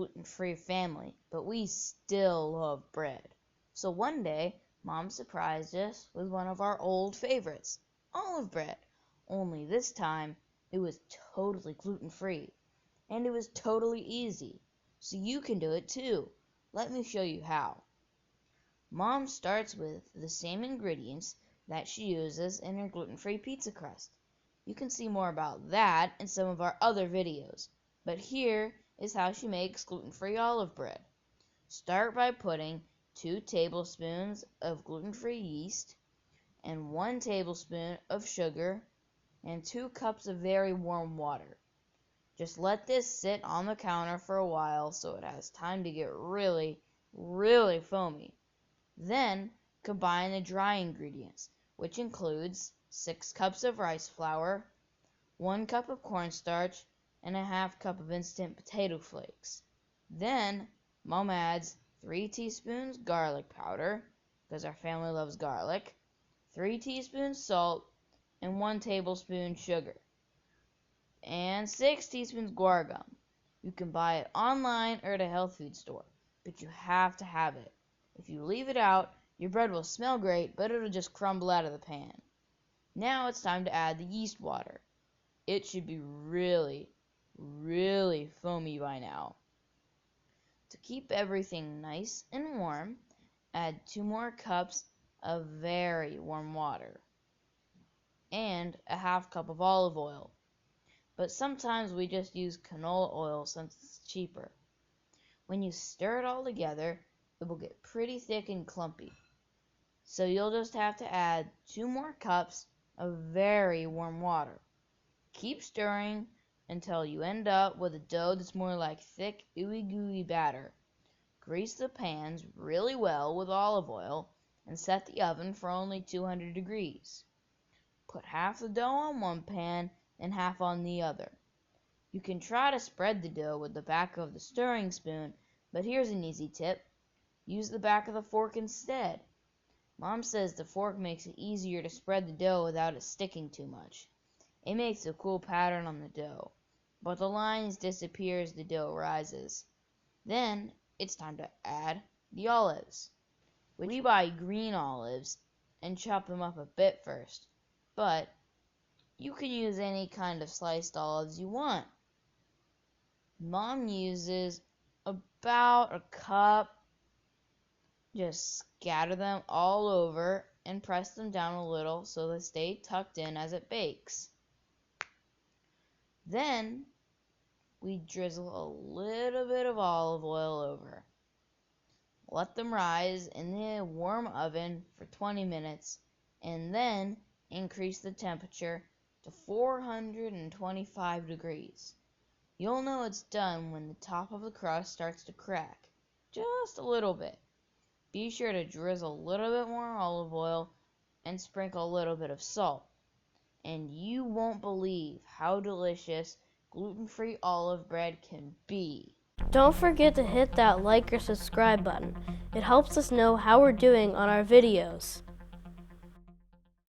gluten-free family, but we still love bread. So one day, Mom surprised us with one of our old favorites, olive bread. Only this time, it was totally gluten-free. And it was totally easy. So you can do it too. Let me show you how. Mom starts with the same ingredients that she uses in her gluten-free pizza crust. You can see more about that in some of our other videos. But here is how she makes gluten-free olive bread. Start by putting 2 tablespoons of gluten-free yeast and 1 tablespoon of sugar and 2 cups of very warm water. Just let this sit on the counter for a while so it has time to get really, really foamy. Then combine the dry ingredients, which includes 6 cups of rice flour, 1 cup of cornstarch, and a half cup of instant potato flakes. Then Mom adds 3 teaspoons garlic powder, because our family loves garlic, 3 teaspoons salt, and 1 tablespoon sugar, and 6 teaspoons guar gum. You can buy it online or at a health food store, but you have to have it. If you leave it out, your bread will smell great, but it'll just crumble out of the pan. Now it's time to add the yeast water. It should be really, really foamy by now. To keep everything nice and warm, add 2 more cups of very warm water and a half cup of olive oil. But sometimes we just use canola oil since it's cheaper. When you stir it all together, it will get pretty thick and clumpy. So you'll just have to add 2 more cups of very warm water. Keep stirring until you end up with a dough that's more like thick, ooey-gooey batter. Grease the pans really well with olive oil and set the oven for only 200 degrees. Put half the dough on one pan and half on the other. You can try to spread the dough with the back of the stirring spoon, but here's an easy tip. Use the back of the fork instead. Mom says the fork makes it easier to spread the dough without it sticking too much. It makes a cool pattern on the dough, but the lines disappear as the dough rises. Then it's time to add the olives. We buy green olives and chop them up a bit first, but you can use any kind of sliced olives you want. Mom uses about a cup. Just scatter them all over and press them down a little so they stay tucked in as it bakes. Then we drizzle a little bit of olive oil over. Let them rise in the warm oven for 20 minutes and then increase the temperature to 425 degrees. You'll know it's done when the top of the crust starts to crack, just a little bit. Be sure to drizzle a little bit more olive oil and sprinkle a little bit of salt. And you won't believe how delicious gluten-free olive bread can be. Don't forget to hit that like or subscribe button. It helps us know how we're doing on our videos.